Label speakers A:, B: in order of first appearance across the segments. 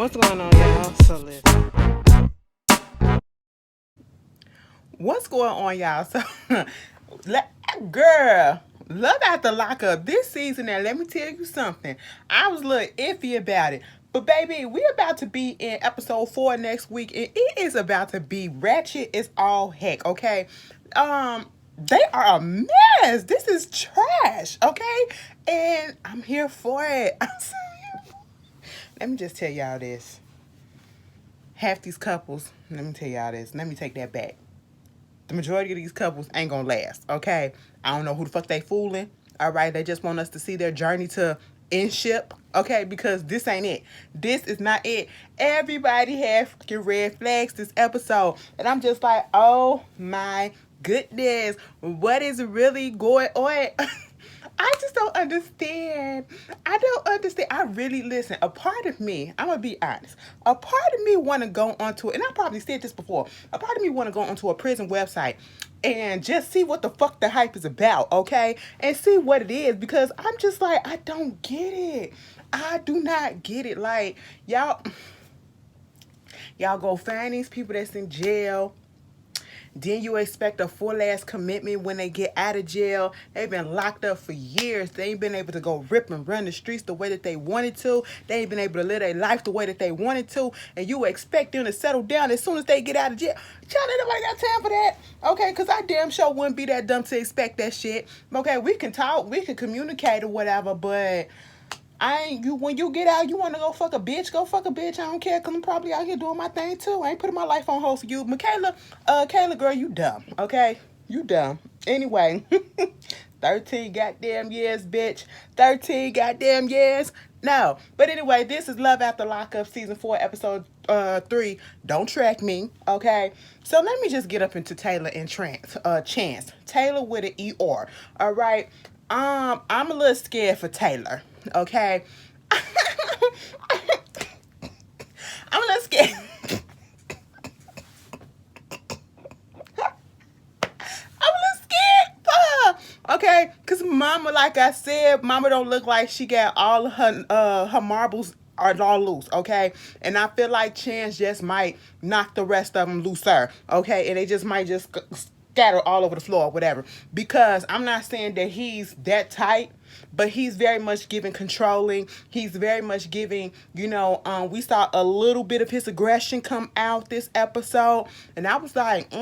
A: What's going on, y'all? So listen. What's going on, y'all? So, girl, love after lockup this season. Now, let me tell you something. I was a little iffy about it, but baby, we're about to be in episode 4 next week, and it is about to be ratchet as all heck. Okay, they are a mess. This is trash. Okay, and I'm here for it. Let me just tell y'all this. Half these couples, let me tell y'all this. Let me take that back. The majority of these couples ain't gonna last, okay? I don't know who the fuck they fooling. All right, they just want us to see their journey to end ship, okay? Because this ain't it. This is not it. Everybody had fucking red flags this episode, and I'm just like, oh my goodness, what is really going on? I just don't understand. I don't understand. I really listen. A part of me, I'm gonna be honest. A part of me want to go onto, and I probably said this before. A part of me want to go onto a prison website and just see what the fuck the hype is about, okay? And see what it is, because I'm just like, I don't get it. I do not get it. Like y'all go find these people that's in jail. Then you expect a full ass commitment when they get out of jail. They've been locked up for years. They ain't been able to go rip and run the streets the way that they wanted to. They ain't been able to live their life the way that they wanted to. And you expect them to settle down as soon as they get out of jail. Child, ain't nobody got time for that. Okay, because I damn sure wouldn't be that dumb to expect that shit. Okay, we can talk, we can communicate or whatever, but I ain't you when you get out, you wanna go fuck a bitch, go fuck a bitch. I don't care, cause I'm probably out here doing my thing too. I ain't putting my life on hold for you. Michaela, Kayla girl, you dumb, okay? You dumb. Anyway, 13 goddamn years, bitch. 13 goddamn years. No. But anyway, this is Love After Lockup, season 4, episode 3. Don't track me, okay? So let me just get up into Taylor and Chance. Taylor with an ER. All right. I'm a little scared for Taylor. Okay. I'm a little scared. I'm a little scared for her. Okay, cause Mama, like I said, Mama don't look like she got all of her marbles are all loose, okay? And I feel like Chance just might knock the rest of them looser, okay? And they just might just scatter all over the floor or whatever. Because I'm not saying that he's that tight, but he's very much giving controlling. He's very much giving, we saw a little bit of his aggression come out this episode. And I was like,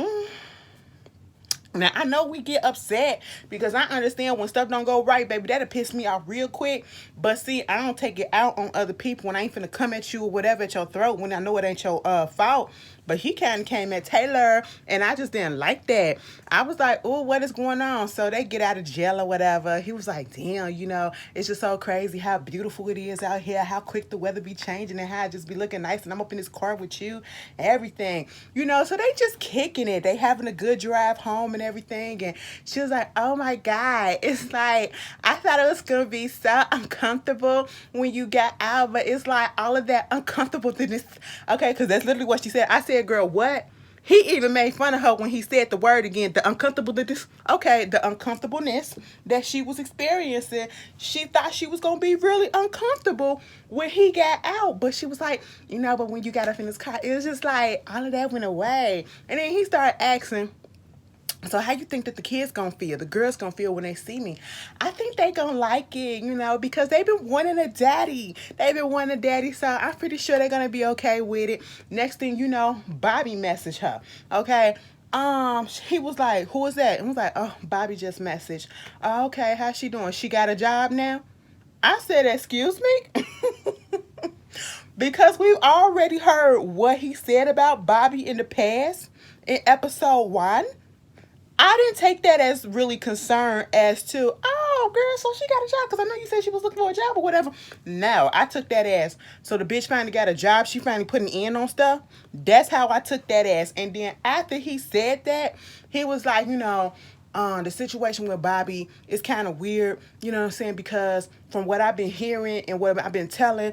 A: Now, I know we get upset because I understand when stuff don't go right, baby, that'll piss me off real quick. But see, I don't take it out on other people when I ain't finna come at you or whatever at your throat when I know it ain't your fault. But he kind of came at Taylor, and I just didn't like that. I was like, oh, what is going on? So they get out of jail or whatever. He was like, damn, it's just so crazy how beautiful it is out here, how quick the weather be changing, and how I just be looking nice, and I'm up in this car with you, everything. So they just kicking it. They having a good drive home and everything. And she was like, oh my God. It's like, I thought it was going to be so uncomfortable when you got out, but it's like all of that uncomfortableness. Okay, because that's literally what she said. I said, girl, what? He even made fun of her when he said the word again, the uncomfortableness. Okay, the uncomfortableness that she was experiencing. She thought she was going to be really uncomfortable when he got out. But she was like, but when you got up in his car, it was just like all of that went away. And then he started asking, so how you think that the kids gonna feel, the girls gonna feel when they see me? I think they gonna like it, because they've been wanting a daddy. They've been wanting a daddy, so I'm pretty sure they're gonna be okay with it. Next thing you know, Bobby messaged her. Okay. He was like, who is that? And I was like, oh, Bobby just messaged. Oh, okay, how's she doing? She got a job now? I said, excuse me? Because we've already heard what he said about Bobby in the past in episode 1. I didn't take that as really concern as to, oh, girl, so she got a job, because I know you said she was looking for a job or whatever. No, I took that as, so the bitch finally got a job, she finally putting in on stuff. That's how I took that as. And then after he said that, he was like, the situation with Bobby is kind of weird, you know what I'm saying? Because from what I've been hearing and what I've been telling,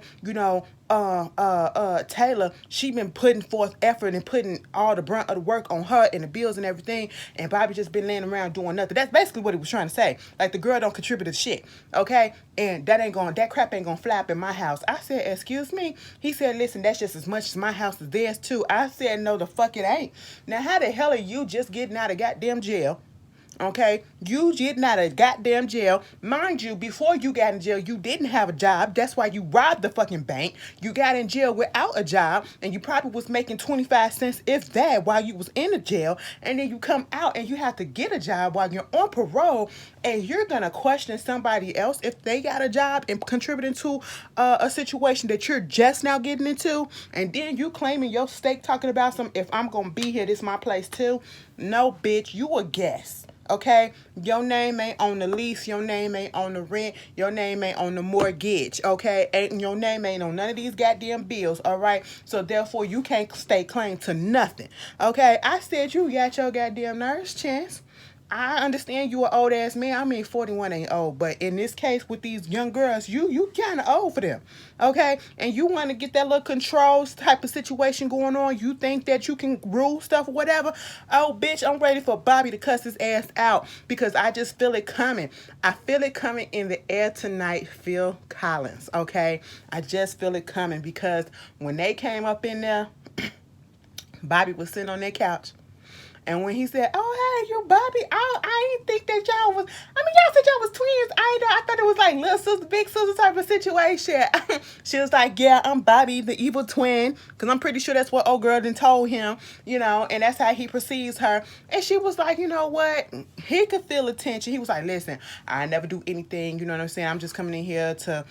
A: Taylor, she been putting forth effort and putting all the brunt of the work on her and the bills and everything, and Bobby just been laying around doing nothing. That's basically what he was trying to say. Like, the girl don't contribute to shit, okay? And that crap ain't gonna flap in my house. I said, excuse me? He said, listen, that's just as much as my house is theirs too. I said, no, the fuck it ain't. Now, how the hell are you just getting out of goddamn jail? Okay, you getting out of goddamn jail. Mind you, before you got in jail, you didn't have a job. That's why you robbed the fucking bank. You got in jail without a job, and you probably was making 25 cents, if that, while you was in the jail. And then you come out and you have to get a job while you're on parole, and you're gonna question somebody else if they got a job and contributing to a situation that you're just now getting into, and then you claiming your stake, talking about some, if I'm gonna be here, this my place too. No, bitch, you a guest. Okay, your name ain't on the lease, your name ain't on the rent, your name ain't on the mortgage, okay, and your name ain't on none of these goddamn bills, all right, so therefore you can't stake claim to nothing, okay. I said you got your goddamn nerves, Chance. I understand you an old ass man. I mean, 41 ain't old, but in this case with these young girls, you kind of old for them, okay? And you want to get that little controls type of situation going on. You think that you can rule stuff or whatever. Oh, bitch, I'm ready for Bobby to cuss his ass out because I just feel it coming. I feel it coming in the air tonight, Phil Collins, okay? I just feel it coming because when they came up in there, Bobby was sitting on their couch. And when he said, "Oh, hey, you Bobby," I didn't think that y'all was. I mean, y'all said y'all was twins. I thought it was like little sister, big sister type of situation. She was like, "Yeah, I'm Bobby, the evil twin," because I'm pretty sure that's what old girl done told him, and that's how he perceives her. And she was like, "You know what? He could feel attention." He was like, "Listen, I never do anything. You know what I'm saying? I'm just coming in here to,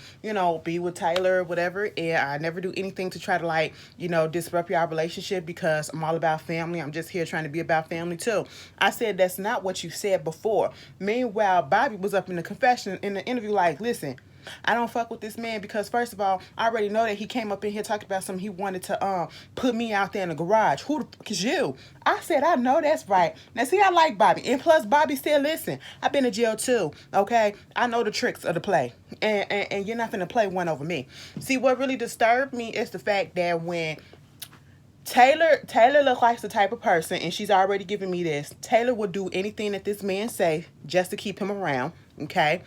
A: be with Taylor or whatever, and I never do anything to try to disrupt your relationship because I'm all about family. I'm just here trying to be about family too." I said, "That's not what you said before." Meanwhile, Bobby was up in the confession in the interview like, "Listen, I don't fuck with this man because first of all, I already know that he came up in here talking about something he wanted to put me out there in the garage. Who the fuck is you?" I said, "I know that's right." Now see, I like Bobby. And plus Bobby said, "Listen, I've been in jail too. Okay? I know the tricks of the play. And you're not gonna play one over me." See, what really disturbed me is the fact that when Taylor looks like the type of person, and she's already given me this. Taylor would do anything that this man say just to keep him around. Okay,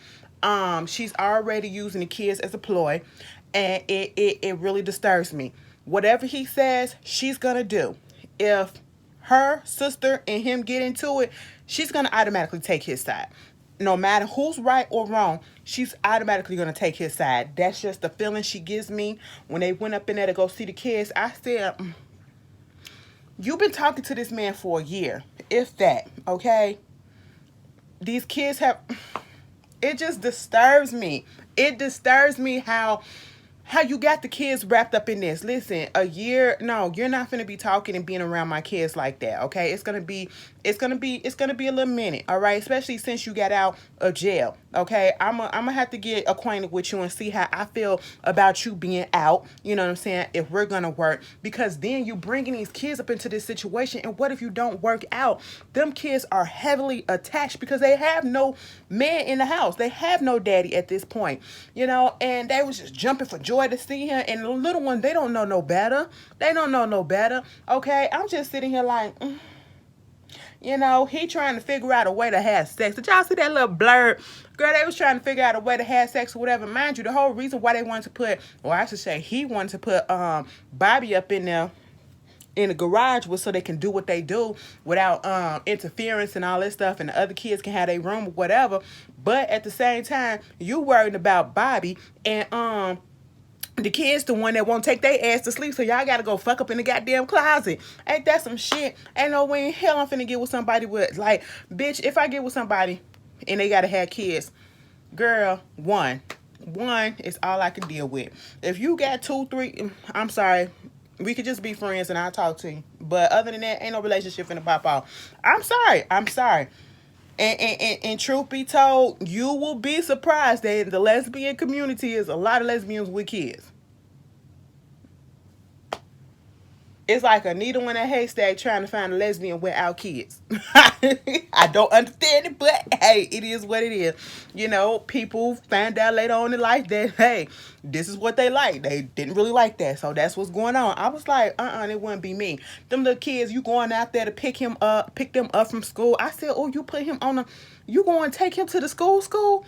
A: she's already using the kids as a ploy, and it really disturbs me. Whatever he says, she's gonna do. If her sister and him get into it, she's gonna automatically take his side. No matter who's right or wrong, she's automatically going to take his side. That's just the feeling she gives me. When they went up in there to go see the kids, I said, "You've been talking to this man for a year, if that, okay? These kids have..." It just disturbs me. It disturbs me how you got the kids wrapped up in this. Listen, a year, no, you're not going to be talking and being around my kids like that, okay? It's going to be a little minute, all right? Especially since you got out of jail, okay? I'm gonna have to get acquainted with you and see how I feel about you being out, you know what I'm saying, if we're going to work, because then you bringing these kids up into this situation, and what if you don't work out? Them kids are heavily attached because they have no man in the house. They have no daddy at this point, and they was just jumping for joy to see him, and the little one, they don't know no better. They don't know no better, okay? I'm just sitting here like, he trying to figure out a way to have sex. Did y'all see that little blurb? Girl, they was trying to figure out a way to have sex or whatever. Mind you, the whole reason why they wanted to put, or I should say he wanted to put Bobby up in there in the garage was so they can do what they do without interference and all this stuff, and the other kids can have their room or whatever. But at the same time, you worried about Bobby, and the kids the one that won't take their ass to sleep, so y'all gotta go fuck up in the goddamn closet. Ain't that some shit? Ain't no way in hell I'm finna get with somebody with, like, bitch, if I get with somebody and they gotta have kids, girl, one is all I can deal with. If you got 2, 3, I'm sorry, we could just be friends and I'll talk to you. But other than that, ain't no relationship finna pop off. I'm sorry. And truth be told, you will be surprised that in the lesbian community is a lot of lesbians with kids. It's like a needle in a haystack trying to find a lesbian without kids. I don't understand it, but hey, it is what it is. You know, people find out later on in life that, hey, this is what they like. They didn't really like that, so that's what's going on. I was like, it wouldn't be me. Them little kids, you going out there to pick them up from school. I said, oh, you put him on you going to take him to the school?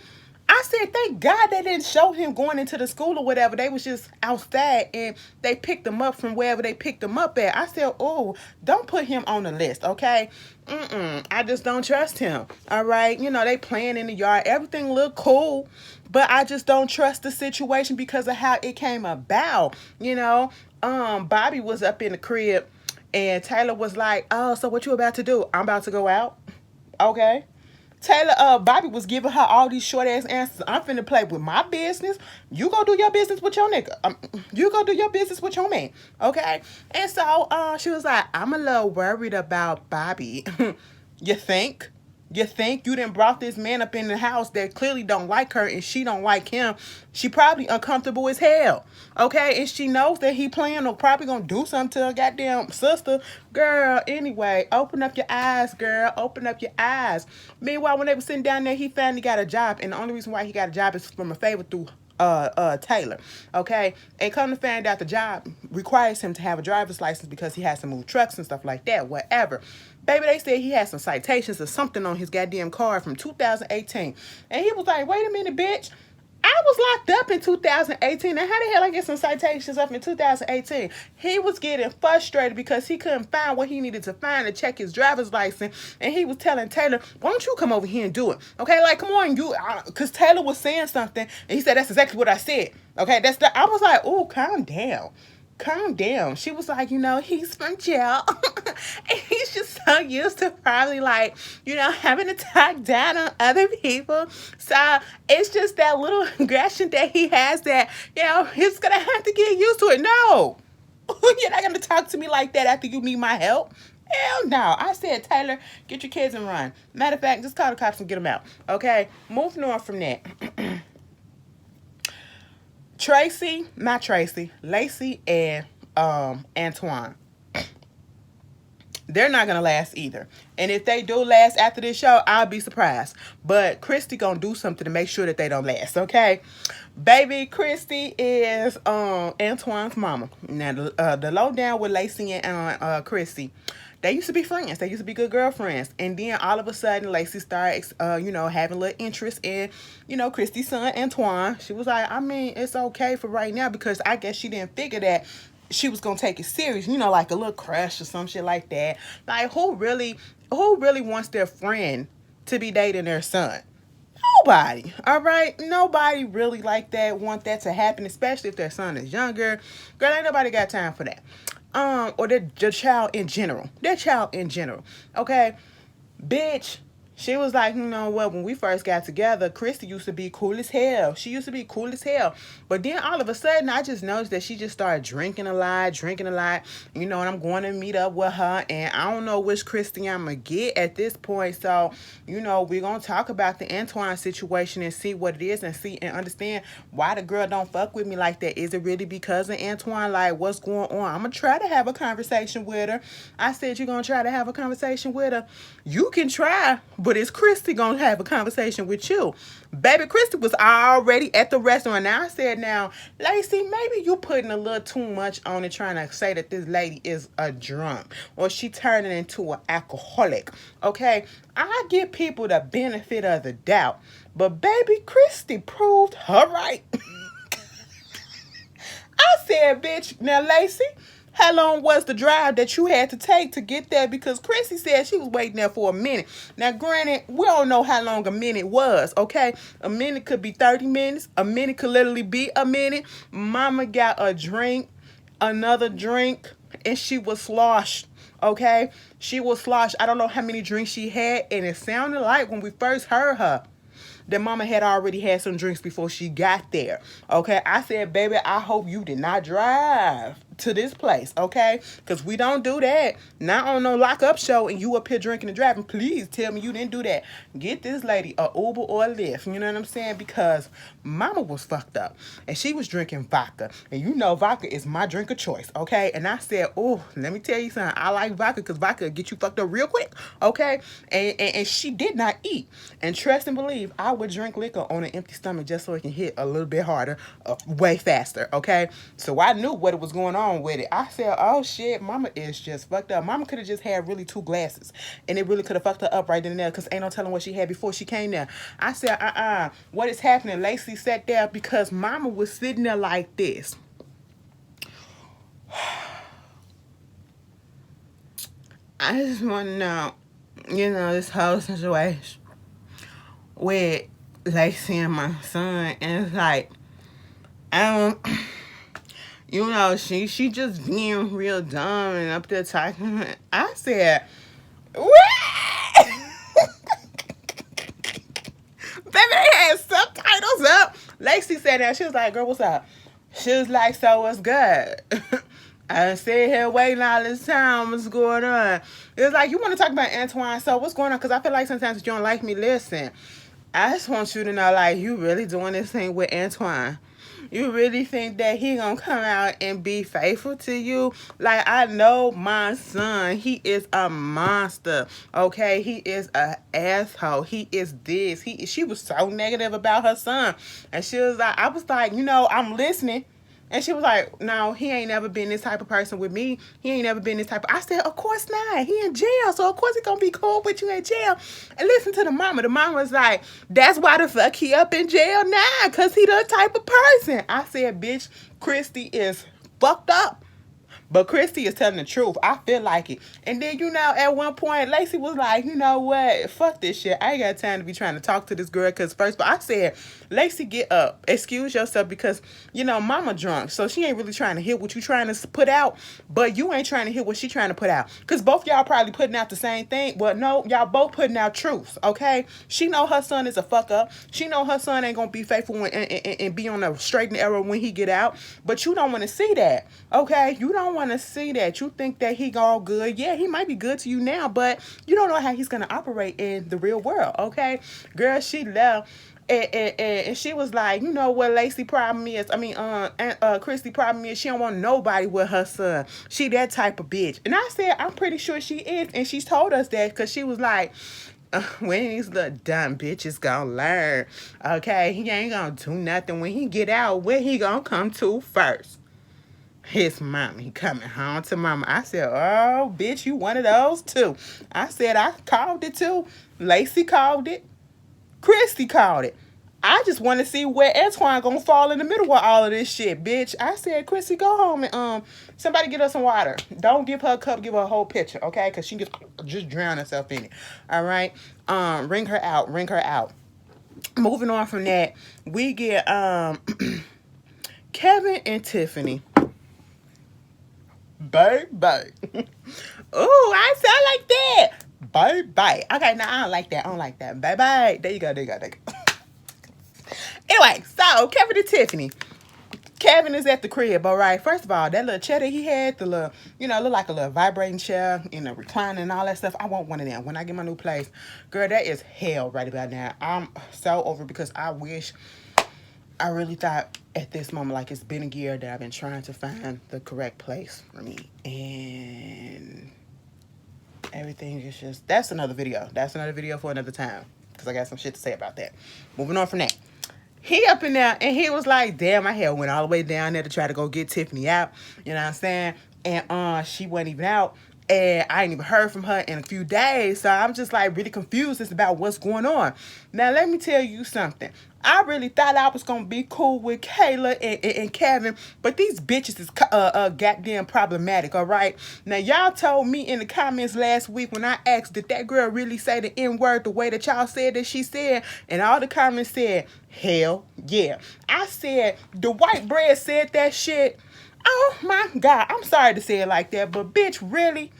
A: I said, thank God they didn't show him going into the school or whatever. They was just outside and they picked him up from wherever they picked him up at. I said, oh, don't put him on the list, okay? I just don't trust him, all right? You know, they playing in the yard. Everything look cool, but I just don't trust the situation because of how it came about, you know? Bobby was up in the crib and Taylor was like, oh, so what you about to do? I'm about to go out, okay? Bobby was giving her all these short ass answers. I'm finna play with my business. You go do your business with your nigga. You go do your business with your man. Okay? And so she was like, I'm a little worried about Bobby. You think? You think you done brought this man up in the house that clearly don't like her and she don't like him. She probably uncomfortable as hell. Okay? And she knows that he playing or probably gonna do something to her goddamn sister. Girl, anyway, open up your eyes, girl. Open up your eyes. Meanwhile, when they were sitting down there, he finally got a job. And the only reason why he got a job is from a favor through Taylor. Okay? And come to find out the job requires him to have a driver's license because he has to move trucks and stuff like that. Whatever. Baby, they said he had some citations or something on his goddamn car from 2018. And he was like, wait a minute, bitch. I was locked up in 2018. And how the hell I get some citations up in 2018? He was getting frustrated because he couldn't find what he needed to find to check his driver's license. And he was telling Taylor, why don't you come over here and do it? Okay, like, come on, you, because Taylor was saying something. And he said, that's exactly what I said. Okay, I was like, oh, calm down. Calm down. She was like, you know, he's from jail. And he's just so used to probably like, you know, having to talk down on other people. So it's just that little aggression that he has that, you know, he's going to have to get used to it. No, you're not going to talk to me like that after you need my help. Hell no. I said, Taylor, get your kids and run. Matter of fact, just call the cops and get them out. Okay, moving on from that. Lacey and Antoine. They're not gonna last either. And if they do last after this show, I'll be surprised. But Christy gonna do something to make sure that they don't last, okay? Baby, Christy is Antoine's mama. Now the lowdown with Lacey and Christy. They used to be friends. They used to be good girlfriends. And then all of a sudden, Lacey started, having a little interest in, Christy's son, Antoine. She was like, I mean, it's okay for right now because I guess she didn't figure that she was going to take it serious, like a little crush or some shit like that. Like, who really wants their friend to be dating their son? Nobody, all right? Nobody really like that, want that to happen, especially if their son is younger. Girl, ain't nobody got time for that. Or their child in general. Okay? Bitch, she was like, you know what, when we first got together, Christy used to be cool as hell. She used to be cool as hell. But then all of a sudden, I just noticed that she just started drinking a lot. And I'm going to meet up with her. And I don't know which Christy I'm going to get at this point. So, we're going to talk about the Antoine situation and see what it is and see and understand why the girl don't fuck with me like that. Is it really because of Antoine? Like, what's going on? I'm going to try to have a conversation with her. I said, you're going to try to have a conversation with her? You can try, but is Christy gonna have a conversation with you? Baby, Christy was already at the restaurant. Now I said, now, Lacey, maybe you putting a little too much on it trying to say that this lady is a drunk or she turning into an alcoholic. Okay, I give people the benefit of the doubt, but baby, Christy proved her right. I said, bitch, now Lacey, how long was the drive that you had to take to get there? Because Chrissy said she was waiting there for a minute. Now, granted, we don't know how long a minute was, okay? A minute could be 30 minutes. A minute could literally be a minute. Mama got a drink, another drink, and she was sloshed, okay? She was sloshed. I don't know how many drinks she had, and it sounded like when we first heard her, that mama had already had some drinks before she got there. Okay, I said, baby, I hope you did not drive to this place, okay? Because we don't do that. Not on no lockup show and you up here drinking and driving. Please tell me you didn't do that. Get this lady a Uber or a Lyft. You know what I'm saying? Because mama was fucked up. And she was drinking vodka. And you know vodka is my drink of choice, okay? And I said, oh, let me tell you something. I like vodka because vodka will get you fucked up real quick, okay? And she did not eat. And trust and believe, I would drink liquor on an empty stomach just so it can hit a little bit harder, way faster, okay? So I knew what was going on with it. I said, oh shit, mama is just fucked up. Mama could have just had really 2 glasses and it really could have fucked her up right then and there because ain't no telling what she had before she came there. I said, what is happening? Lacey sat there because mama was sitting there like this. I just want to know, this whole situation with Lacey and my son, and it's like, she just being real dumb and up there talking. I said, what? Baby, they had subtitles up. Lacey sat down. She was like, girl, what's up? She was like, so what's good? I sit here waiting all this time. What's going on? It was like, you want to talk about Antoine, so what's going on? Because I feel like sometimes if you don't like me, listen. I just want you to know, like, you really doing this thing with Antoine. You really think that he gonna come out and be faithful to you? Like, I know my son, he is a monster, okay? He is a asshole. He is this. She was so negative about her son. And she was like, I was like, I'm listening. And she was like, no, he ain't never been this type of person with me. He ain't never been this type of... I said, of course not. He in jail, so of course he gonna be cool with you in jail. And listen to the mama. The mama was like, that's why the fuck he up in jail now, because he the type of person. I said, bitch, Christy is fucked up. But Christy is telling the truth. I feel like it. And then, at one point, Lacey was like, you know what? Fuck this shit. I ain't got time to be trying to talk to this girl. Because first of all, I said, Lacey, get up. Excuse yourself because, mama drunk. So she ain't really trying to hear what you trying to put out. But you ain't trying to hear what she trying to put out. Because both y'all probably putting out the same thing. Well, no, y'all both putting out truths, okay? She know her son is a fuck up. She know her son ain't going to be faithful and be on a straight and narrow when he get out. But you don't want to see that, okay? You don't want to see that. You think that he all good. Yeah, he might be good to you now, but you don't know how he's going to operate in the real world, okay? Girl, she left. And she was like, you know what Lacey problem is? Christy problem is she don't want nobody with her son. She that type of bitch. And I said, I'm pretty sure she is. And she's told us that because she was like, when these little dumb bitches gonna learn, okay? He ain't gonna do nothing when he get out. Where he gonna come to first? His mama. He coming home to mama. I said, oh, bitch, you one of those too. I said, I called it too. Lacey called it. Christy called it. I just want to see where Antoine gonna fall in the middle of all of this shit, bitch. I said, Christy, go home and somebody get her some water. Don't give her a cup, give her a whole pitcher, okay? Because she just drown herself in it. All right? Ring her out. Ring her out. Moving on from that, we get Kevin and Tiffany. Bye. Ooh, I sound like that. Bye. Okay, no, I don't like that. Bye. There you go. Anyway, so Kevin and Tiffany. Kevin is at the crib, all right? First of all, that little chair that he had, the little, look like a little vibrating chair, recliner and all that stuff. I want one of them when I get my new place. Girl, that is hell right about now. I'm so over because I really thought at this moment, like it's been a year that I've been trying to find the correct place for me. And everything is just, that's another video. That's another video for another time because I got some shit to say about that. Moving on from that. He up in there and he was like, damn, my hair went all the way down there to try to go get Tiffany out. You know what I'm saying? And she wasn't even out. And I ain't even heard from her in a few days. So I'm just like really confused as about what's going on. Now, let me tell you something. I really thought I was going to be cool with Kayla and Kevin. But these bitches is goddamn problematic, all right? Now, y'all told me in the comments last week when I asked, did that girl really say the N-word the way that y'all said that she said? And all the comments said, hell yeah. I said, the white bread said that shit. Oh my God, I'm sorry to say it like that, but bitch, really,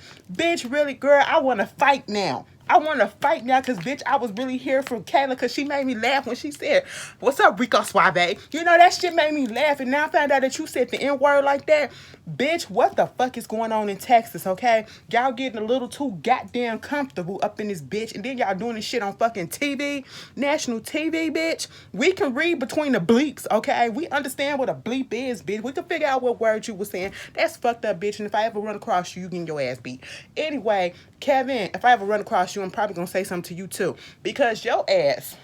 A: girl, I want to fight now. I want to fight now because, bitch, I was really here for Kayla because she made me laugh when she said, "What's up, Rico Suave?" You know, that shit made me laugh. And now I found out that you said the N word like that. Bitch, what the fuck is going on in Texas, okay? Y'all getting a little too goddamn comfortable up in this bitch. And then y'all doing this shit on fucking TV, national TV, bitch. We can read between the bleeps, okay? We understand what a bleep is, bitch. We can figure out what word you were saying. That's fucked up, bitch. And if I ever run across you, you getting your ass beat. Anyway, Kevin, if I ever run across you, I'm probably gonna say something to you too. Because your ass,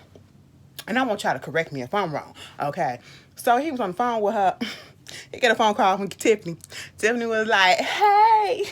A: and I want y'all to correct me if I'm wrong, okay? So he was on the phone with her. He got a phone call from Tiffany. Tiffany was like, "Hey."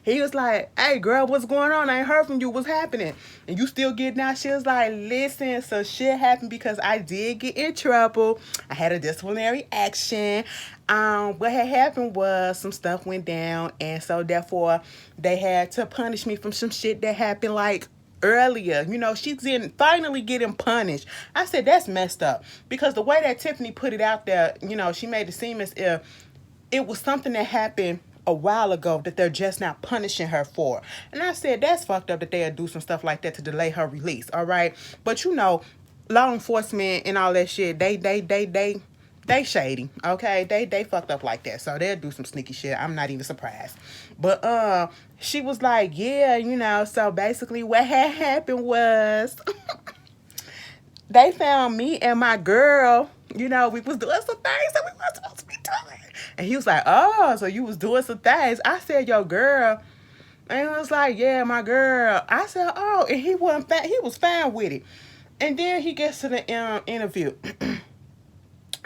A: He was like, "Hey, girl, what's going on? I ain't heard from you. What's happening?" And you still getting out? She was like, "Listen, so shit happened because I did get in trouble. I had a disciplinary action. What had happened was some stuff went down, and so therefore they had to punish me from some shit that happened like earlier. You know, she's finally getting punished." I said, "That's messed up." Because the way that Tiffany put it out there, you know, she made it seem as if it was something that happened a while ago that they're just not punishing her for. And I said, that's fucked up that they'll do some stuff like that to delay her release, all right? But you know, law enforcement and all that shit, they shady, okay? They fucked up like that. So they'll do some sneaky shit. I'm not even surprised. But she was like, "Yeah, you know, so basically what had happened was they found me and my girl, you know, we was doing some things that we weren't supposed to be doing." And he was like, "Oh, so you was doing some things." I said, "Yo, girl." And he was like, "Yeah, my girl." I said, "Oh," and he wasn't he was fine with it. And then he gets to the interview.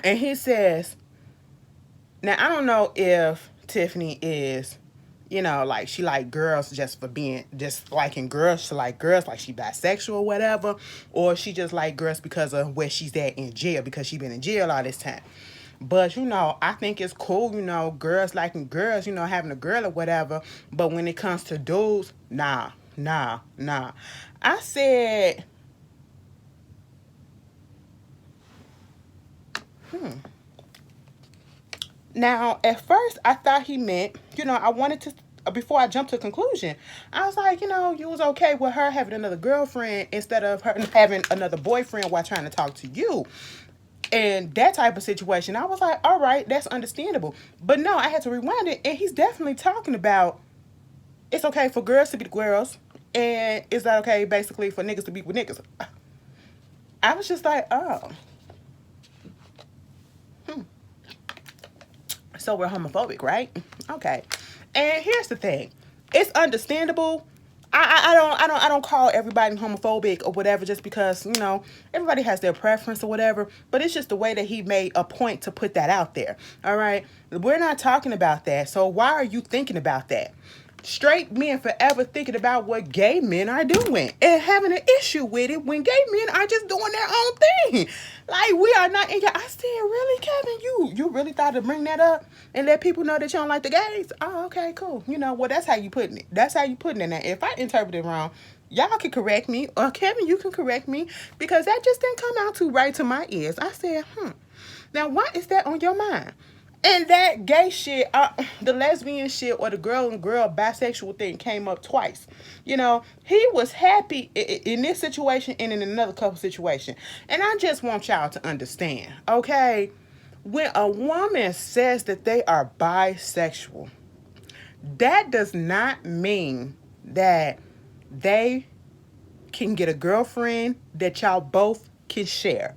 A: And he says, now I don't know if Tiffany is, you know, like she like girls just for being just liking girls to like girls, like she bisexual or whatever, or she just like girls because of where she's at in jail, because she been in jail all this time. But, you know, I think it's cool, you know, girls liking girls, you know, having a girl or whatever. But when it comes to dudes, nah. I said, Now, at first, I thought he meant, you know, I wanted to, before I jumped to a conclusion, I was like, you know, you was okay with her having another girlfriend instead of her having another boyfriend while trying to talk to you. And that type of situation, I was like, all right, that's understandable. But no, I had to rewind it, and he's definitely talking about it's okay for girls to be girls, and it's not okay, basically, for niggas to be with niggas. I was just like, oh. So we're homophobic, right? Okay. And here's the thing. It's understandable. I don't call everybody homophobic or whatever just because, you know, everybody has their preference or whatever, but it's just the way that he made a point to put that out there. All right? We're not talking about that. So why are you thinking about that? Straight men forever thinking about what gay men are doing and having an issue with it when gay men are just doing their own thing. Like, we are not in your... I said, really, Kevin? You really thought to bring that up and let people know that you don't like the gays? Oh, okay, cool. You know, well, that's how you putting it. That's how you putting it. Now, if I interpret it wrong, y'all can correct me. Or Kevin, you can correct me. Because that just didn't come out too right to my ears. I said, Now, what is that on your mind? And that gay shit, the lesbian shit, or the girl and girl bisexual thing came up twice. You know, he was happy in this situation and in another couple situation. And I just want y'all to understand, okay? When a woman says that they are bisexual, that does not mean that they can get a girlfriend that y'all both can share.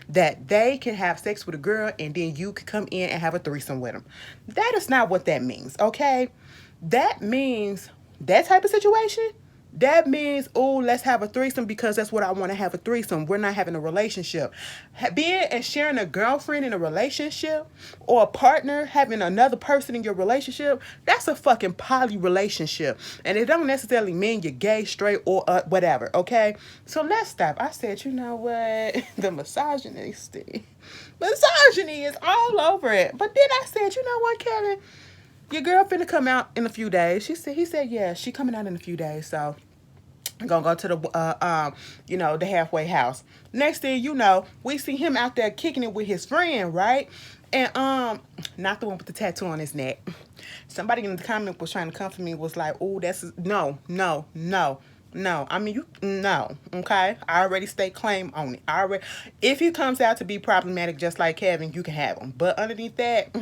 A: That they can have sex with a girl and then you can come in and have a threesome with them. That is not what that means, okay? That means that type of situation, that means, oh, let's have a threesome because that's what I want to have a threesome. We're not having a relationship. Being and sharing a girlfriend in a relationship or a partner, having another person in your relationship, that's a fucking poly relationship. And it don't necessarily mean you're gay, straight, or whatever, okay? So let's stop. I said, you know what? The misogyny is all over it. But then I said, you know what, Kevin? Your girl finna come out in a few days. He said, yeah, she coming out in a few days. So I'm gonna go to the, you know, the halfway house. Next thing you know, we see him out there kicking it with his friend, right? And not the one with the tattoo on his neck. Somebody in the comment was trying to comfort me. Was like, oh, that's no. No, I mean you. No, okay. I already state claim on it. I already. If he comes out to be problematic, just like Kevin, you can have him. But underneath that,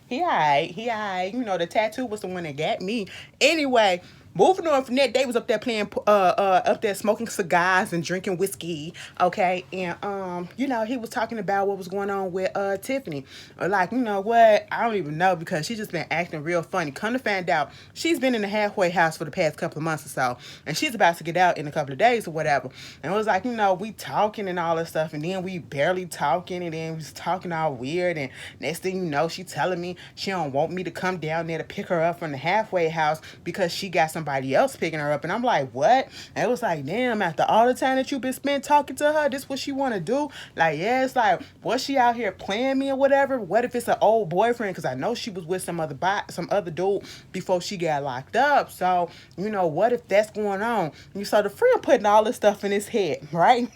A: he alright. He alright. You know, the tattoo was the one that got me. Anyway, moving on from that, they was up there playing, up there smoking cigars and drinking whiskey. Okay, and you know, he was talking about what was going on with Tiffany. Like, you know what? I don't even know because she just been acting real funny. Come to find out, she's been in the halfway house for the past couple of months or so, and she's about to get out in a couple of days or whatever. And it was like, you know, we talking and all this stuff, and then we barely talking, and then we was talking all weird, and next thing you know, she telling me she don't want me to come down there to pick her up from the halfway house because she got somebody else picking her up. And I'm like, what? And it was like, damn, after all the time that you've been spent talking to her, this what she want to do? Like, yeah, it's like, was she out here playing me or whatever? What if it's an old boyfriend? Because I know she was with some other dude before she got locked up. So, you know, what if that's going on? You saw the friend putting all this stuff in his head, right?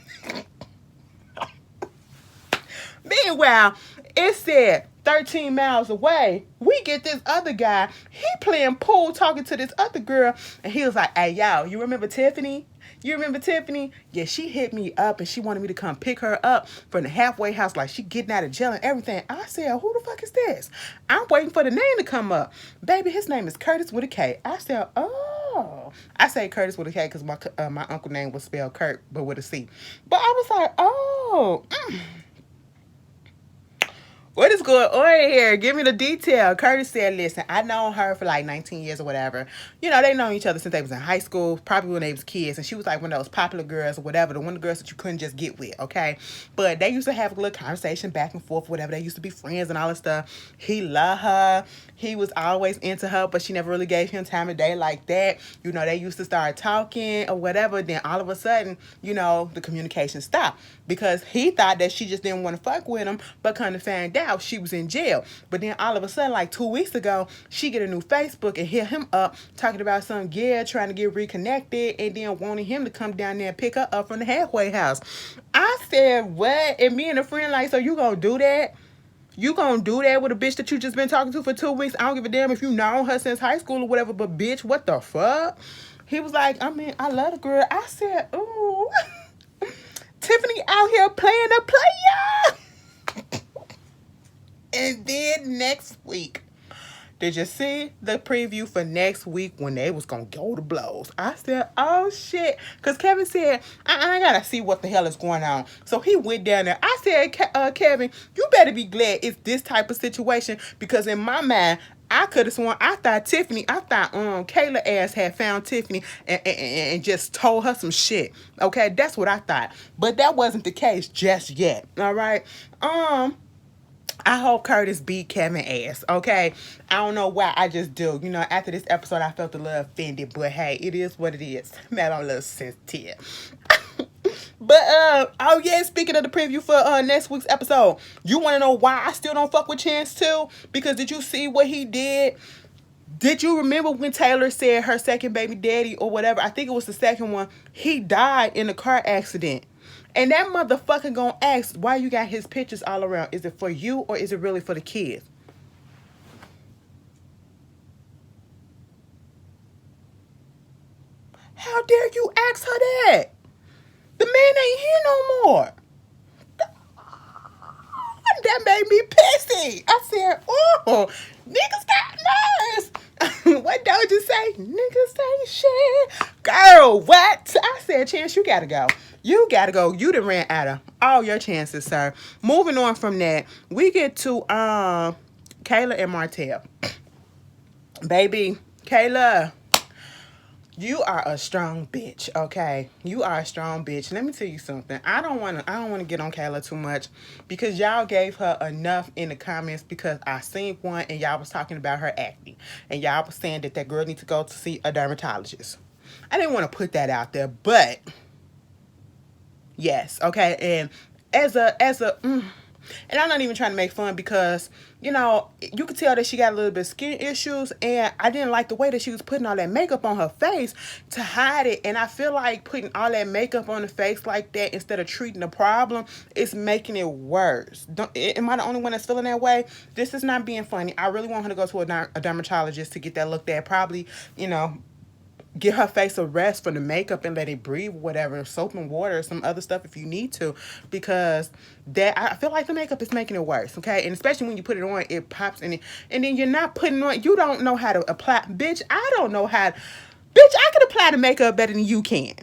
A: Meanwhile, it said 13 miles away, we get this other guy. He playing pool talking to this other girl. And he was like, hey, y'all, you remember Tiffany? You remember Tiffany? Yeah, she hit me up and she wanted me to come pick her up from the halfway house like she getting out of jail and everything. I said, who the fuck is this? I'm waiting for the name to come up. Baby, his name is Curtis with a K. I said, oh. I say Curtis with a K because my uncle name was spelled Kurt, but with a C. But I was like, oh. What is going on here? Give me the detail. Curtis said, listen, I known her for like 19 years or whatever. You know, they known each other since they was in high school, probably when they was kids. And she was like one of those popular girls or whatever, the one of the girls that you couldn't just get with, okay? But they used to have a little conversation back and forth, whatever. They used to be friends and all this stuff. He loved her. He was always into her, but she never really gave him time of day like that. You know, they used to start talking or whatever. Then all of a sudden, you know, the communication stopped because he thought that she just didn't want to fuck with him, but kind of found out she was in jail. But then all of a sudden, like 2 weeks ago, she get a new Facebook and hit him up talking about some gear, trying to get reconnected, and then wanting him to come down there and pick her up from the halfway house. I said, what? And me and a friend like, so you gonna do that? You gonna do that with a bitch that you just been talking to for 2 weeks? I don't give a damn if you known her since high school or whatever, but bitch, what the fuck? He was like, I mean, I love the girl. I said, ooh, Tiffany out here playing a player. And then next week, did you see the preview for next week when they was gonna go to blows? I said, oh shit. Because Kevin said, I gotta see what the hell is going on. So he went down there. I said, Kevin, you better be glad it's this type of situation. Because in my mind, I could have sworn, I thought Kayla ass had found Tiffany and just told her some shit. Okay, that's what I thought. But that wasn't the case just yet. All right. I hope Curtis beat Kevin ass, okay? I don't know why, I just do. You know, after this episode, I felt a little offended, but hey, it is what it is. Man, I'm a little sensitive. But, oh yeah, speaking of the preview for next week's episode, you want to know why I still don't fuck with Chance 2? Because did you see what he did? Did you remember when Taylor said her second baby daddy or whatever, I think it was the second one, he died in a car accident? And that motherfucker gonna ask why you got his pictures all around. Is it for you or is it really for the kids? How dare you ask her that? The man ain't here no more. That made me pissy. I said, oh, niggas got nerves. What don't you say? Niggas ain't shit. Girl, what? I said, Chance, you gotta go. You gotta go. You done ran out of all your chances, sir. Moving on from that, we get to Kayla and Martell. Baby, Kayla, you are a strong bitch, okay? You are a strong bitch. Let me tell you something. I don't wanna get on Kayla too much because y'all gave her enough in the comments because I seen one and y'all was talking about her acne. And y'all was saying that girl needs to go to see a dermatologist. I didn't want to put that out there, but yes, okay, and and I'm not even trying to make fun because, you know, you could tell that she got a little bit of skin issues, and I didn't like the way that she was putting all that makeup on her face to hide it, and I feel like putting all that makeup on the face like that instead of treating the problem is making it worse. Am I the only one that's feeling that way? This is not being funny. I really want her to go to a dermatologist to get that looked at, probably, you know, get her face a rest from the makeup and let it breathe, whatever, soap and water, or some other stuff if you need to, because that I feel like the makeup is making it worse, okay? And especially when you put it on, it pops in it, and then you're not putting on. You don't know how to apply, bitch. I don't know how. Bitch, I could apply the makeup better than you can.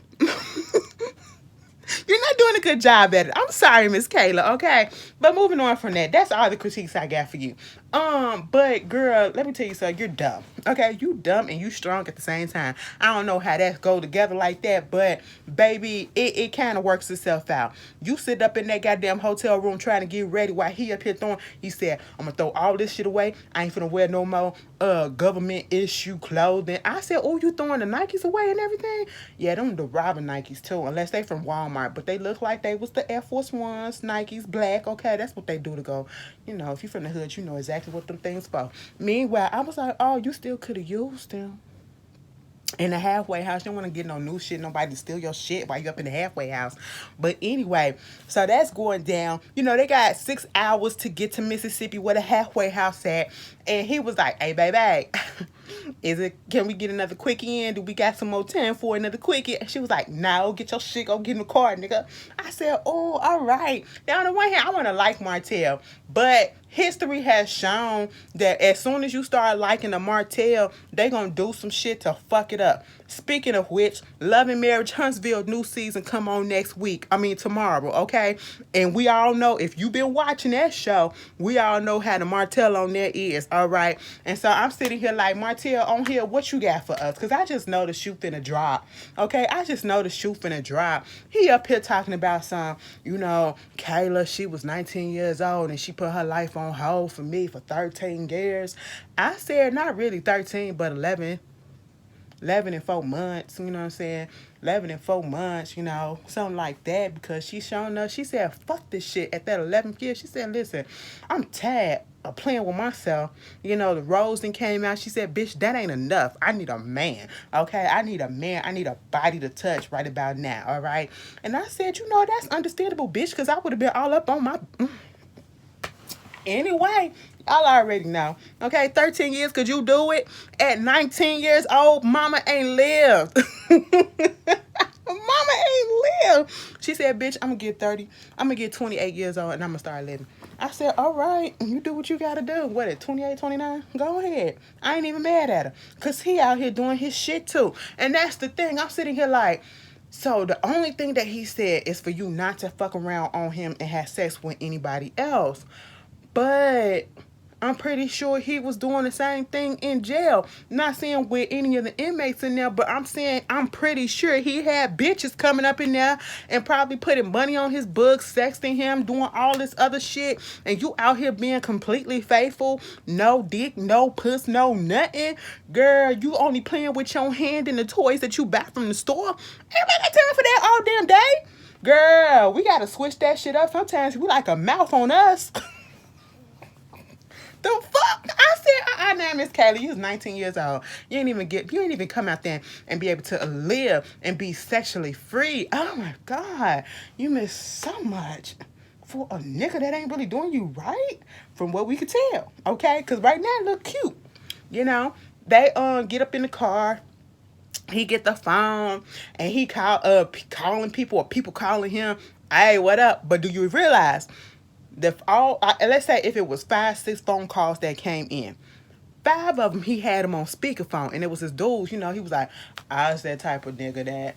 A: You're not doing a good job at it. I'm sorry, Miss Kayla, okay? But moving on from that, that's all the critiques I got for you. But girl, let me tell you something, you're dumb. Okay? You dumb and you strong at the same time. I don't know how that go together like that, but baby, it kind of works itself out. You sit up in that goddamn hotel room trying to get ready while he up here throwing, he said, I'm gonna throw all this shit away. I ain't finna wear no more government issue clothing. I said, oh, you throwing the Nikes away and everything? Yeah, them the robber Nikes too, unless they from Walmart, but they look like they was the Air Force Ones, Nikes, black. Okay, that's what they do to go. You know, if you from the hood, you know exactly what them things for. Meanwhile, I was like, oh, you still could have used them in the halfway house. You don't want to get no new shit, nobody to steal your shit while you up in the halfway house. But anyway, so that's going down. You know, they got 6 hours to get to Mississippi where the halfway house at. And he was like, hey, baby, can we get another quickie in? Do we got some more time for another quickie? And she was like, no, get your shit, go get in the car, nigga. I said, oh, all right. Now, on the one hand, I want to like Martell, but history has shown that as soon as you start liking a Martell, they gonna do some shit to fuck it up. Speaking of which, Love and Marriage Huntsville new season come on tomorrow, okay? And we all know, if you've been watching that show, we all know how the Martell on there is, all right? And so I'm sitting here like, Martell on here, what you got for us? Because I just know the shoe finna drop, okay? I just know the shoe finna drop. He up here talking about some, Kayla, she was 19 years old and she put her life on hold for me for 13 years. I said, not really 13, but 11 and 4 months, you know what I'm saying? 11 and 4 months, something like that, because she shown us, she said, fuck this shit at that 11th year. She said, listen, I'm tired of playing with myself. The rose then came out. She said, bitch, that ain't enough. I need a man, okay? I need a man. I need a body to touch right about now, all right? And I said, that's understandable, bitch, because I would have been all up on my... Anyway, y'all already know. Okay, 13 years, could you do it? At 19 years old, mama ain't lived. Mama ain't lived. She said, bitch, I'm going to get 30. I'm going to get 28 years old and I'm going to start living. I said, all right, you do what you got to do. What, at 28, 29? Go ahead. I ain't even mad at her, because he out here doing his shit too. And that's the thing. I'm sitting here like, so the only thing that he said is for you not to fuck around on him and have sex with anybody else. But I'm pretty sure he was doing the same thing in jail. Not saying with any of the inmates in there, but I'm saying I'm pretty sure he had bitches coming up in there and probably putting money on his books, sexting him, doing all this other shit. And you out here being completely faithful. No dick, no puss, no nothing. Girl, you only playing with your hand and the toys that you buy from the store. Ain't got time for that all damn day. Girl, we got to switch that shit up. Sometimes we like a mouth on us. The fuck? I said, nah, Miss Kayla, you was 19 years old. You ain't even come out there and be able to live and be sexually free. Oh my God. You miss so much for a nigga that ain't really doing you right, from what we could tell. Okay? Because right now it look cute. They get up in the car. He get the phone and he calling people, or people calling him. Hey, what up? But do you realize let's say if it was 5-6 phone calls that came in, 5 of them he had them on speakerphone, and it was his dudes. He was like, I was that type of nigga that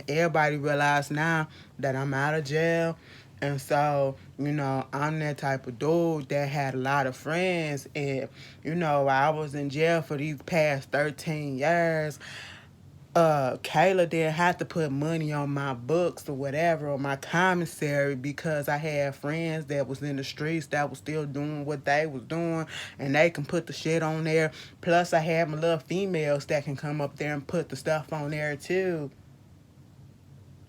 A: everybody realized now that I'm out of jail, and so I'm that type of dude that had a lot of friends, and I was in jail for these past 13 years. Kayla didn't have to put money on my books or whatever, or my commissary, because I had friends that was in the streets that was still doing what they was doing, and they can put the shit on there. Plus, I had my little females that can come up there and put the stuff on there too.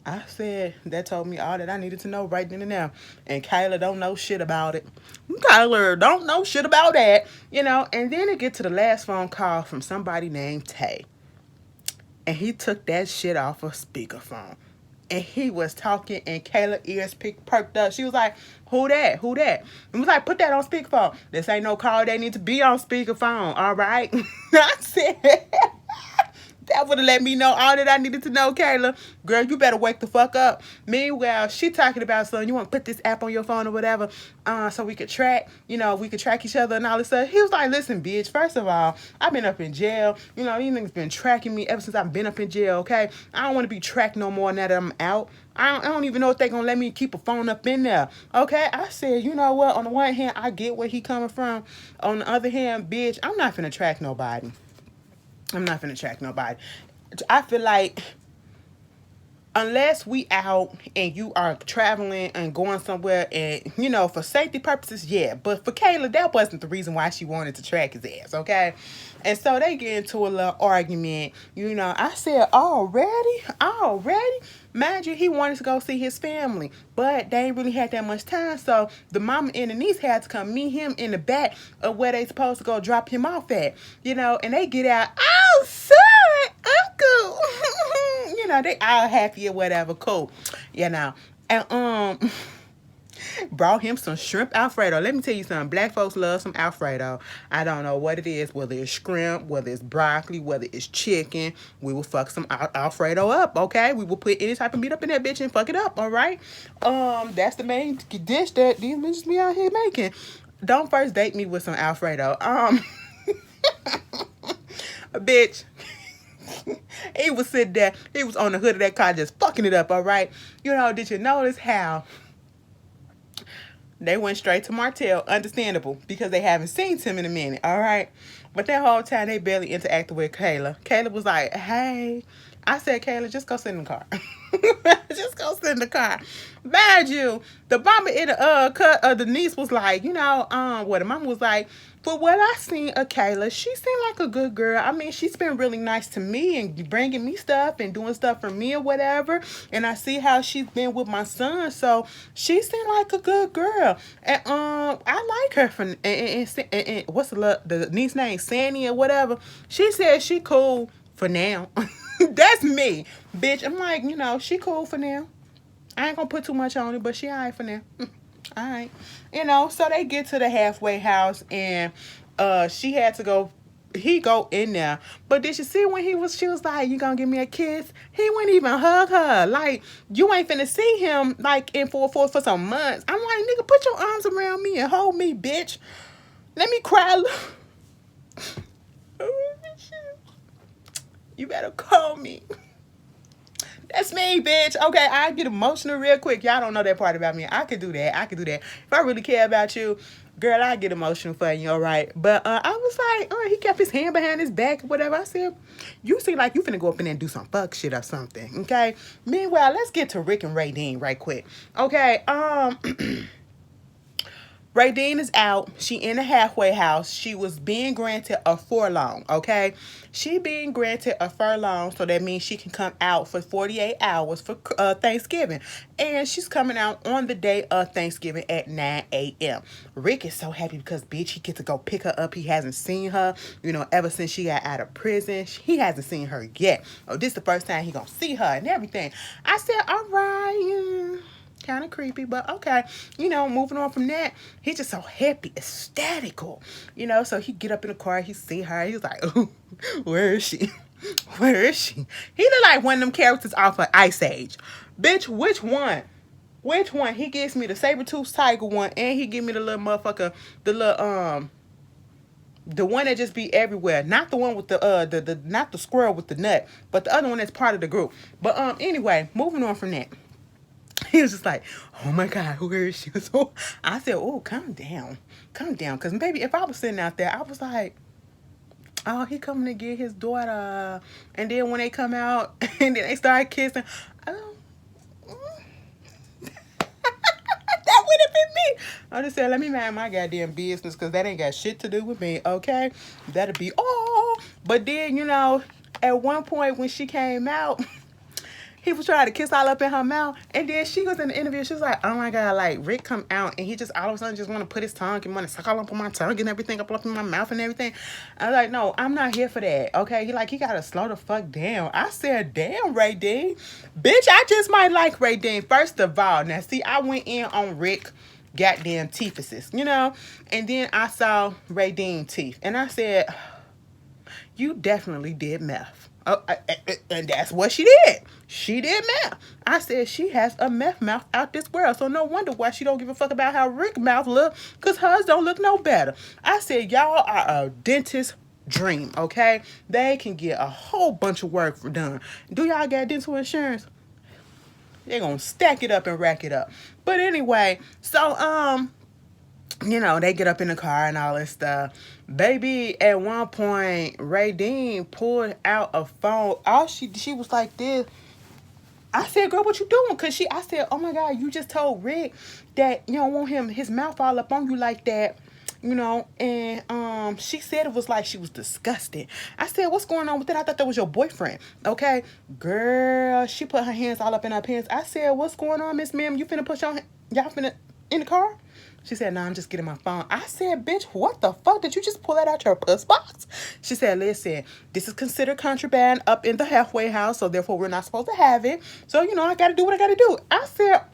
A: I said, that told me all that I needed to know right then and there. And Kayla don't know shit about it. Kayla don't know shit about that. And then it get to the last phone call from somebody named Tay. And he took that shit off of speakerphone. And he was talking, and Kayla ears perked up. She was like, who that? Who that? And was like, put that on speakerphone. This ain't no call. They need to be on speakerphone, all right? I said, That would have let me know all that I needed to know, Kayla. Girl, you better wake the fuck up. Meanwhile, she talking about, son, you want to put this app on your phone or whatever, so we could track, we could track each other and all this stuff. He was like, listen, bitch, first of all, I've been up in jail. These niggas been tracking me ever since I've been up in jail, okay? I don't want to be tracked no more now that I'm out. I don't even know if they gonna let me keep a phone up in there. Okay, I said, you know what? On the one hand, I get where he coming from. On the other hand, bitch, I'm not finna track nobody. I'm not finna track nobody. I feel like unless we out and you are traveling and going somewhere and, for safety purposes, yeah. But for Kayla, that wasn't the reason why she wanted to track his ass, okay? And so they get into a little argument. I said, already? Mind you, he wanted to go see his family, but they ain't really had that much time. So the mama and the niece had to come meet him in the back of where they supposed to go drop him off at, and they get out, oh, son, uncle. They all happy or whatever, cool, and brought him some shrimp Alfredo. Let me tell you something. Black folks love some Alfredo. I don't know what it is, whether it's shrimp, whether it's broccoli, whether it's chicken. We will fuck some Alfredo up, okay? We will put any type of meat up in that bitch and fuck it up, all right? That's the main dish that these bitches be out here making. Don't first date me with some Alfredo. Bitch. He was sitting there. He was on the hood of that car just fucking it up, all right? Did you notice how they went straight to Martell? Understandable, because they haven't seen him in a minute, all right? But that whole time, they barely interacted with Kayla. Kayla was like, hey. I said, Kayla, just go sit in the car. Just go sit in the car. Mind you, the mama in the niece was like, the mama was like, for what I seen of Kayla, she seemed like a good girl. I mean, she's been really nice to me and bringing me stuff and doing stuff for me or whatever. And I see how she's been with my son, so she seemed like a good girl. And I like her. And what's the niece name, Sandy or whatever? She said she cool for now. That's me, bitch. I'm like, she cool for now. I ain't gonna put too much on it, but she alright for now. Alright. So they get to the halfway house and he go in there. But did you see when she was like, you gonna give me a kiss? He wouldn't even hug her. Like, you ain't finna see him like in for some months. I'm like, nigga, put your arms around me and hold me, bitch. Let me cry. You better call me. That's me, bitch. Okay, I get emotional real quick. Y'all don't know that part about me. I could do that. If I really care about you, girl, I get emotional for you, all right? But I was like, he kept his hand behind his back, whatever. I said, you seem like you finna go up in there and do some fuck shit or something, okay? Meanwhile, let's get to Rick and Radine right quick. Okay, Radine is out. She in the halfway house. She was being granted a furlong, okay? She being granted a furlong, so that means she can come out for 48 hours for Thanksgiving. And she's coming out on the day of Thanksgiving at 9 a.m. Rick is so happy because, bitch, he gets to go pick her up. He hasn't seen her, ever since she got out of prison. He hasn't seen her yet. Oh, this is the first time he gonna see her and everything. I said, all right, kind of creepy, but okay. Moving on from that, he's just so happy, ecstatical. So he get up in the car, he see her, he's like, oh, where is she? Where is she? He look like one of them characters off of Ice Age. Bitch, which one? Which one? He gives me the saber-toothed tiger one, and he give me the little motherfucker, the one that just be everywhere. Not the one with the not the squirrel with the nut, but the other one that's part of the group. But anyway, moving on from that. He was just like, oh my God, where is she? So I said, oh, calm down. Because maybe if I was sitting out there, I was like, oh, he coming to get his daughter. And then when they come out and then they start kissing, that would have been me. I just said, let me mind my goddamn business because that ain't got shit to do with me, okay? That'll be, But then, at one point when she came out, he was trying to kiss all up in her mouth. And then she was in the interview. She was like, oh my God, like Rick come out and he just all of a sudden just want to put his tongue and want to suck all up on my tongue and everything up in my mouth and everything. I was like, no, I'm not here for that. Okay. He got to slow the fuck down. I said, damn, Ray Dean. Bitch, I just might like Ray Dean. First of all, now see, I went in on Rick goddamn teethuses, and then I saw Ray Dean teeth and I said, you definitely did meth. And that's what she did. She did meth. I said she has a meth mouth out this world. So no wonder why she don't give a fuck about how Rick mouth look, because hers don't look no better. I said y'all are a dentist dream, okay? They can get a whole bunch of work done. Do y'all got dental insurance? They're gonna stack it up and rack it up. But anyway, so they get up in the car and all this stuff. Baby, at one point, Ray Dean pulled out a phone. All she was like this. I said, girl, what you doing? Cause I said, oh my God, you just told Rick that you don't want his mouth all up on you like that. And she said it was like she was disgusted. I said, what's going on with that? I thought that was your boyfriend. Okay. Girl, she put her hands all up in her pants. I said, what's going on, Miss Ma'am? You finna put y'all finna in the car? She said, no, I'm just getting my phone. I said, bitch, what the fuck? Did you just pull that out your puss box? She said, listen, this is considered contraband up in the halfway house, so therefore we're not supposed to have it. So, I got to do what I got to do. I said,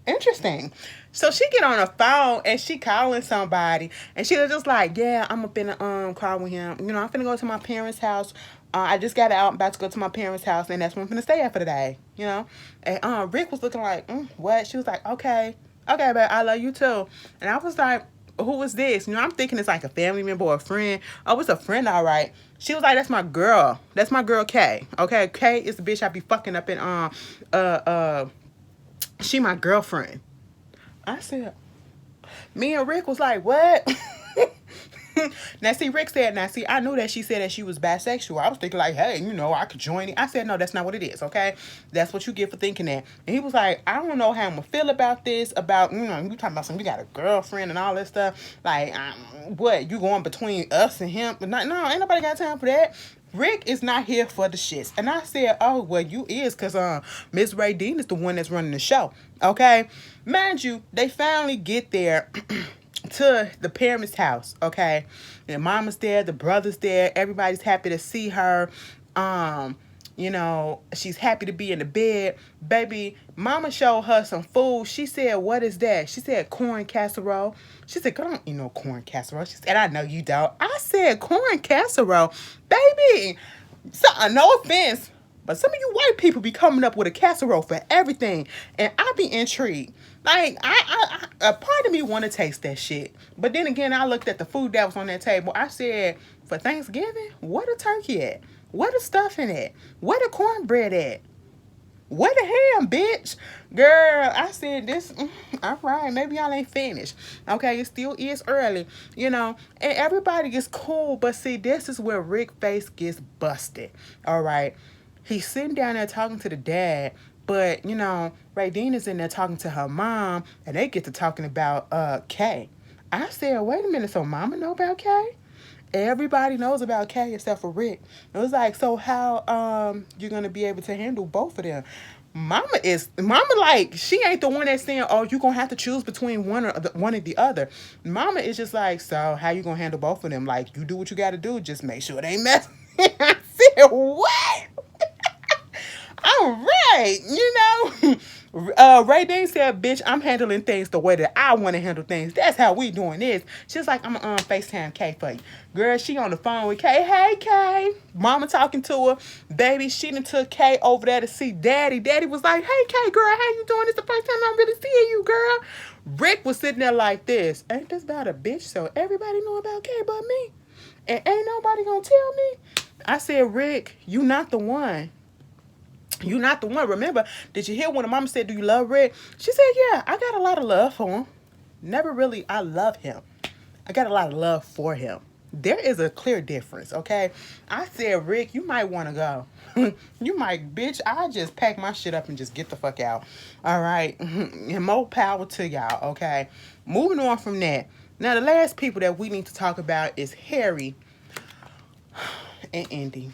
A: interesting. So she get on the phone and she calling somebody. And she was just like, yeah, I'm up in the car with him. I'm finna go to my parents' house. I just got out, about to go to my parents' house, and that's where I'm finna stay at for the day, And Rick was looking like, what? She was like, okay, but I love you too. And I was like, who is this? I'm thinking it's like a family member or a friend. Oh, it's a friend, all right. She was like, that's my girl. That's my girl, Kay. Okay, Kay is the bitch I be fucking up in, she my girlfriend. I said, me and Rick was like, what? Now, see, Rick said, I knew that she said that she was bisexual. I was thinking like, hey, I could join it. I said, no, that's not what it is, okay? That's what you get for thinking that. And he was like, I don't know how I'm going to feel about this, about, you talking about something, you got a girlfriend and all this stuff. Like, what, you going between us and him? But no, ain't nobody got time for that. Rick is not here for the shits. And I said, oh, well, you is, because Miss Ray Dean is the one that's running the show, okay? Mind you, they finally get there to the parents' house, okay? And mama's there, the brother's there, everybody's happy to see her. She's happy to be in the bed. Baby, mama showed her some food. She said, what is that? She said, corn casserole. She said, girl, I don't eat no corn casserole. She said, I know you don't. I said, corn casserole. Baby, so, no offense, but some of you white people be coming up with a casserole for everything. And I be intrigued. Like, I a part of me want to taste that shit. But then again, I looked at the food that was on that table. I said, for Thanksgiving, where the turkey at? Where the stuffing at? Where the cornbread at? Where the ham, bitch? Girl, I said this, all right, maybe y'all ain't finished. Okay, it still is early, and everybody gets cool. But see, this is where Rick face gets busted, all right? He's sitting down there talking to the dad, but, Ray Dean is in there talking to her mom, and they get to talking about Kay. I said, wait a minute, so mama know about Kay? Everybody knows about Kay except for Rick. It was like, so how you're gonna be able to handle both of them? Mama like, she ain't the one that's saying, oh, you're gonna have to choose between one or the other. Mama is just like, so how you gonna handle both of them? Like, you do what you gotta do, just make sure they mess. I said, what? All right, Ray Dean said, bitch, I'm handling things the way that I want to handle things. That's how we doing this. She's like, I'm going to FaceTime Kay for you. Girl, she on the phone with Kay. Hey, Kay. Mama talking to her. Baby, she done took Kay over there to see Daddy. Daddy was like, hey, Kay, girl, how you doing? It's the first time I'm really seeing you, girl. Rick was sitting there like this. Ain't this about a bitch? So everybody know about Kay but me? And ain't nobody going to tell me? I said, Rick, you not the one. You not the one. Remember, did you hear when the mama said, do you love Rick? She said, yeah, I got a lot of love for him. Never really, I love him. I got a lot of love for him. There is a clear difference, okay? I said, Rick, you might want to go. You might, bitch, I just pack my shit up and just get the fuck out. All right? And more power to y'all, okay? Moving on from that. Now, the last people that we need to talk about is Harry and Indy.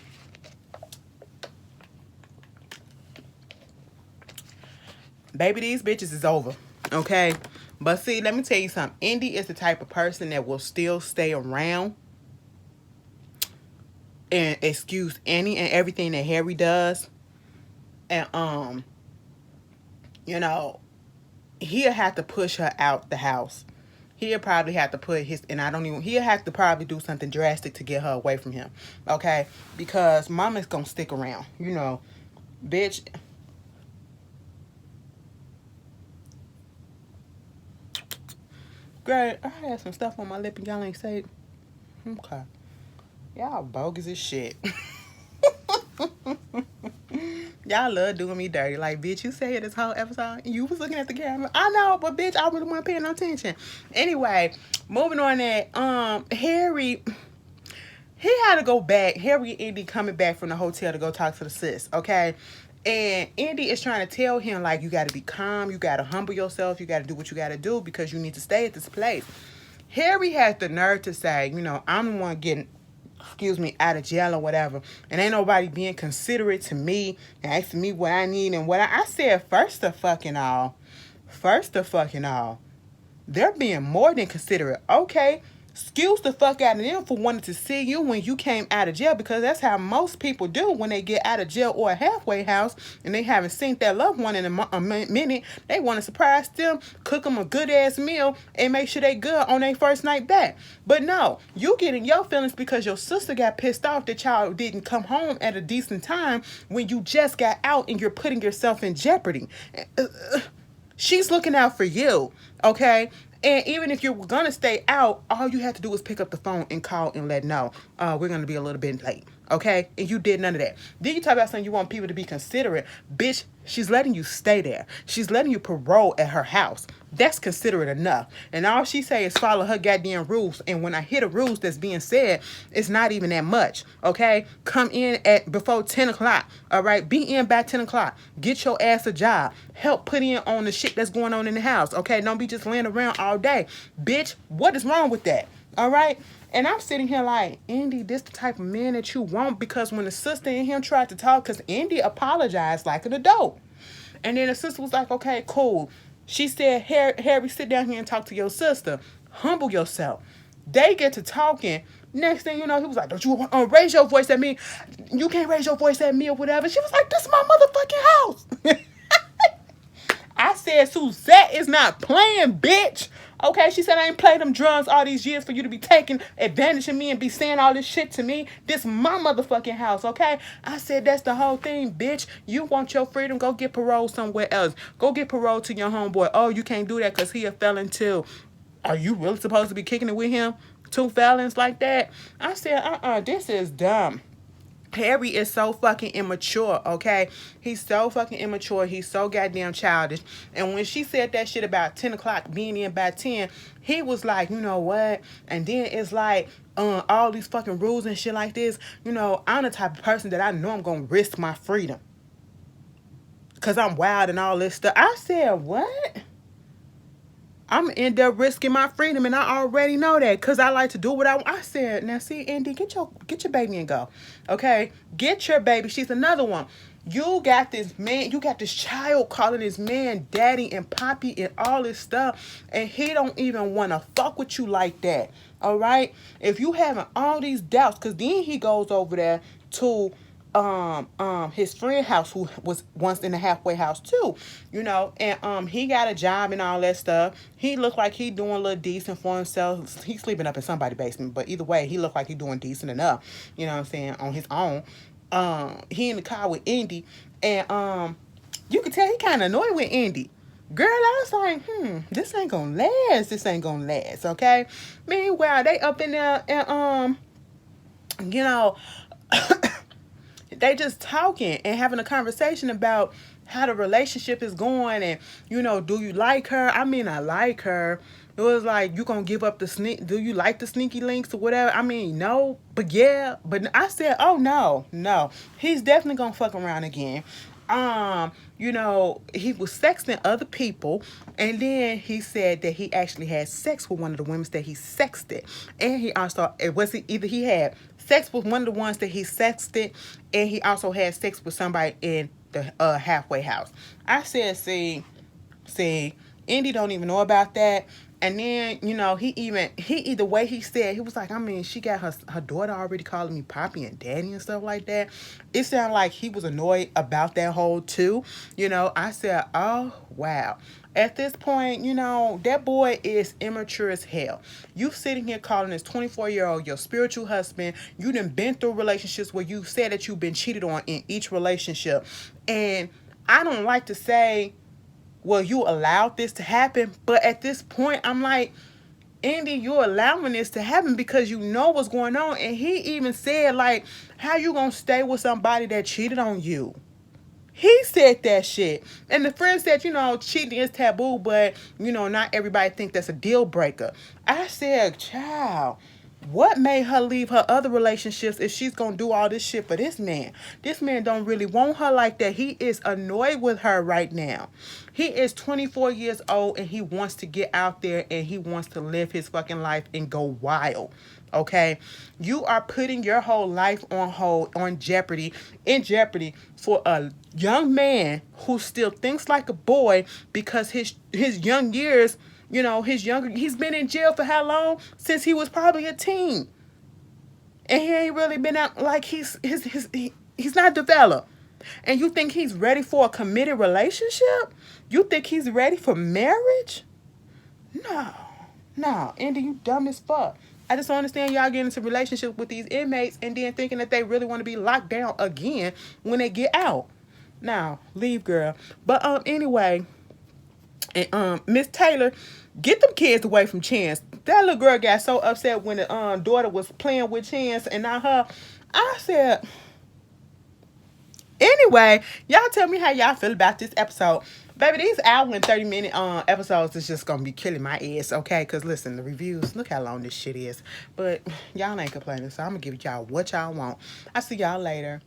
A: Baby, these bitches is over, okay? But see, let me tell you something. Indy is the type of person that will still stay around and excuse any and everything that Harry does. And, he'll have to push her out the house. he'll probably have to put his, and I don't even, he'll have to probably do something drastic to get her away from him, okay? Because mama's gonna stick around, you know, bitch. Great, I had some stuff on my lip and y'all ain't say it. Okay. Y'all bogus as shit. Y'all love doing me dirty. Like, bitch, you say it this whole episode. You was looking at the camera. I know, but bitch, I really wasn't paying no attention. Anyway, moving on that, Harry, he had to go back. Harry and Indy coming back from the hotel to go talk to the sis, okay? And Indy is trying to tell him, like, you got to be calm. You got to humble yourself. You got to do what you got to do because you need to stay at this place. Harry has the nerve to say, you know, I'm the one getting, excuse me, out of jail or whatever. And ain't nobody being considerate to me and asking me what I need and what I said first of fucking all. They're being more than considerate. Okay, excuse the fuck out of them for wanting to see you when you came out of jail, because that's how most people do when they get out of jail or a halfway house and they haven't seen their loved one in a minute. They want to surprise them, cook them a good ass meal, and make sure they good on their first night back. But no, you getting your feelings because your sister got pissed off that y'all didn't come home at a decent time when you just got out and you're putting yourself in jeopardy. She's looking out for you, okay? And even if you're going to stay out, all you have to do is pick up the phone and call and let know, we're going to be a little bit late, okay? And you did none of that. Then you talk about saying you want people to be considerate. Bitch, she's letting you stay there. She's letting you parole at her house. That's considerate enough. And all she say is follow her goddamn rules. And when I hear the rules that's being said, it's not even that much, okay? Come in at before 10 o'clock, all right? Be in by 10 o'clock. Get your ass a job. Help put in on the shit that's going on in the house, okay? Don't be just laying around all day. Bitch, what is wrong with that, all right? And I'm sitting here like, Indy, this the type of man that you want, because when the sister and him tried to talk, because Indy apologized like an adult. And then the sister was like, okay, cool. She said, Harry, sit down here and talk to your sister. Humble yourself. They get to talking. Next thing you know, he was like, don't you raise your voice at me? You can't raise your voice at me or whatever. She was like, this is my motherfucking house. I said, Suzette is not playing, bitch. Okay, she said, I ain't played them drums all these years for you to be taking advantage of me and be saying all this shit to me. This my motherfucking house, okay? I said, that's the whole thing, bitch. You want your freedom, go get parole somewhere else. Go get parole to your homeboy. Oh, you can't do that because he a felon too. Are you really supposed to be kicking it with him? Two felons like that? I said, this is dumb. Harry is so fucking immature, okay? He's so fucking immature. He's so goddamn childish. And when she said that shit about 10 o'clock being in by 10, he was like, you know what? And then it's like, all these fucking rules and shit like this. You know, I'm the type of person that I know I'm going to risk my freedom, because I'm wild and all this stuff. I said, what? I'm going to end up risking my freedom, and I already know that because I like to do what I said, now see, Indy, get your baby and go, okay? Get your baby. She's another one. You got this man, you got this child calling this man daddy and poppy and all this stuff, and he don't even want to fuck with you like that, all right? If you having all these doubts, because then he goes over there to his friend house, who was once in the halfway house too, you know, and he got a job and all that stuff. He looked like he doing a little decent for himself. He's sleeping up in somebody's basement, but either way, he looked like he doing decent enough, you know what I'm saying, on his own. He in the car with Indy, and you could tell he kind of annoyed with Indy. Girl, I was like, this ain't gonna last, okay? Meanwhile, they up in there, and you know, they just talking and having a conversation about how the relationship is going, and, you know, do you like her? I mean, I like her. It was like, you gonna give up the do you like the sneaky links or whatever? I mean, no, but yeah. But I said, oh, no. He's definitely gonna fuck around again. You know, he was sexting other people, and then he said that he actually had sex with one of the women that he sexted. And he also, either he had sex with one of the ones that he sexted, and he also had sex with somebody in the halfway house. I said, see, Indy don't even know about that. And then, you know, the way he said, he was like, I mean, she got her daughter already calling me Poppy and Daddy and stuff like that. It sounded like he was annoyed about that whole too. You know, I said, oh wow. At this point, you know, that boy is immature as hell. You sitting here calling this 24-year-old your spiritual husband. You done been through relationships where you said that you've been cheated on in each relationship. And I don't like to say, well, you allowed this to happen. But at this point, I'm like, Andy, you're allowing this to happen because you know what's going on. And he even said, like, how you gonna stay with somebody that cheated on you? He said that shit. And the friend said, you know, cheating is taboo, but, you know, not everybody think that's a deal breaker. I said, child, what made her leave her other relationships if she's going to do all this shit for this man? This man don't really want her like that. He is annoyed with her right now. He is 24 years old and he wants to get out there and he wants to live his fucking life and go wild. Okay, you are putting your whole life on hold, in jeopardy for a young man who still thinks like a boy because his young years, you know, he's been in jail for how long? Since he was probably a teen, and he ain't really been out, like he's not developed. And you think he's ready for a committed relationship? You think he's ready for marriage? No, no, Andy, you dumb as fuck. I just don't understand y'all getting into relationships with these inmates and then thinking that they really want to be locked down again when they get out. Now, leave, girl. But anyway, and Miss Taylor, get them kids away from Chance. That little girl got so upset when the daughter was playing with Chance and not her. I said, anyway, y'all tell me how y'all feel about this episode. Baby, these hour and 30-minute episodes is just gonna be killing my ass, okay? Cause listen, the reviews, look how long this shit is. But y'all ain't complaining, so I'm gonna give y'all what y'all want. I see y'all later.